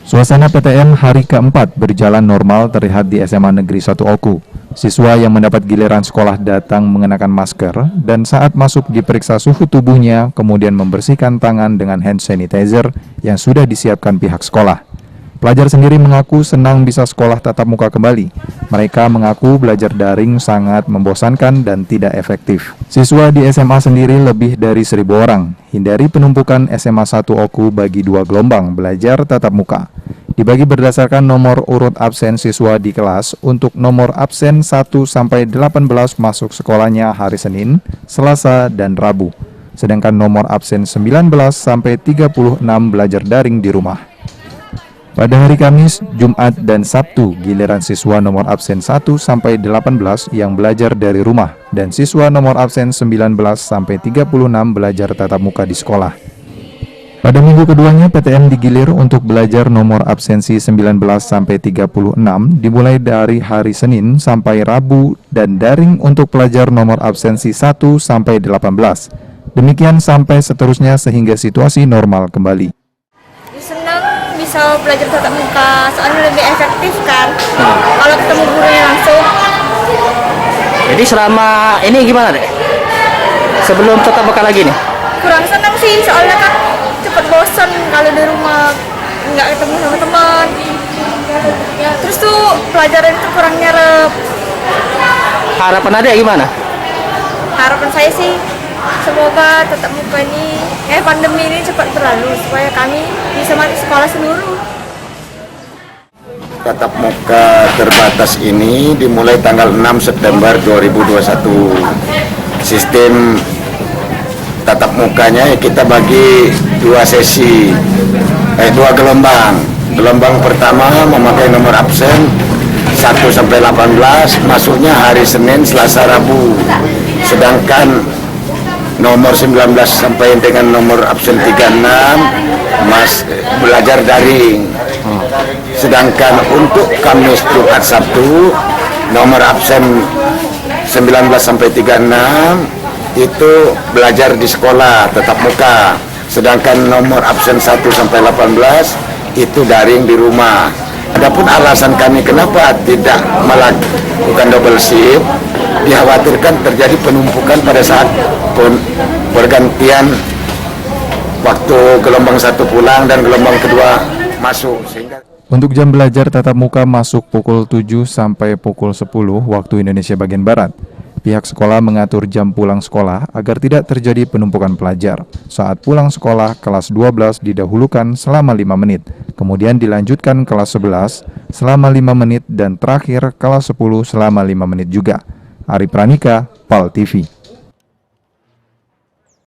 Suasana PTM hari keempat berjalan normal terlihat di SMA Negeri 1 Oku. Siswa yang mendapat giliran sekolah datang mengenakan masker dan saat masuk diperiksa suhu tubuhnya, kemudian membersihkan tangan dengan hand sanitizer yang sudah disiapkan pihak sekolah. Pelajar sendiri mengaku senang bisa sekolah tatap muka kembali. Mereka mengaku belajar daring sangat membosankan dan tidak efektif. Siswa di SMA sendiri lebih dari 1.000 orang. Hindari penumpukan SMA 1 Oku bagi 2 gelombang belajar tatap muka. Dibagi berdasarkan nomor urut absen siswa di kelas untuk nomor absen 1-18 masuk sekolahnya hari Senin, Selasa, dan Rabu. Sedangkan nomor absen 19-36 belajar daring di rumah. Pada hari Kamis, Jumat, dan Sabtu, giliran siswa nomor absen 1-18 yang belajar dari rumah dan siswa nomor absen 19-36 belajar tatap muka di sekolah. Pada minggu keduanya, PTM digilir untuk belajar nomor absensi 19-36 dimulai dari hari Senin sampai Rabu dan daring untuk pelajar nomor absensi 1-18. Demikian sampai seterusnya sehingga situasi normal kembali. Senang bisa belajar tatap muka, soalnya lebih efektif kan kalau ketemu gurunya langsung. Jadi selama ini gimana deh? Sebelum tatap muka lagi nih? Kurang senang sih, soalnya kan cepet bosan kalau di rumah nggak ketemu sama teman. Ya, terus tuh pelajaran itu kurang nyerep. Harapan adek gimana? Harapan saya sih semoga tatap muka ini, pandemi ini cepat berlalu supaya kami bisa masuk sekolah seluruh. Tatap muka terbatas ini dimulai tanggal 6 September 2021. Sistem tatap mukanya kita bagi 2 sesi, 2 gelombang. Gelombang pertama memakai nomor absen 1-18, masuknya hari Senin, Selasa, Rabu. Sedangkan nomor 19 sampai dengan nomor absen 36 belajar daring. Sedangkan untuk Kamis, Jumat, Sabtu nomor absen 19 sampai 36 itu belajar di sekolah tatap muka. Sedangkan nomor absen 1 sampai 18 itu daring di rumah. Adapun alasan kami kenapa tidak melakukan double shift, dikhawatirkan terjadi penumpukan pada saat pergantian waktu gelombang 1 pulang dan gelombang kedua masuk. Untuk jam belajar tatap muka masuk pukul 7 sampai pukul 10 waktu Indonesia bagian Barat. Pihak sekolah mengatur jam pulang sekolah agar tidak terjadi penumpukan pelajar. Saat pulang sekolah, kelas 12 didahulukan selama 5 menit, kemudian dilanjutkan kelas 11 selama 5 menit, dan terakhir kelas 10 selama 5 menit juga. Ari Pranika, PAL TV.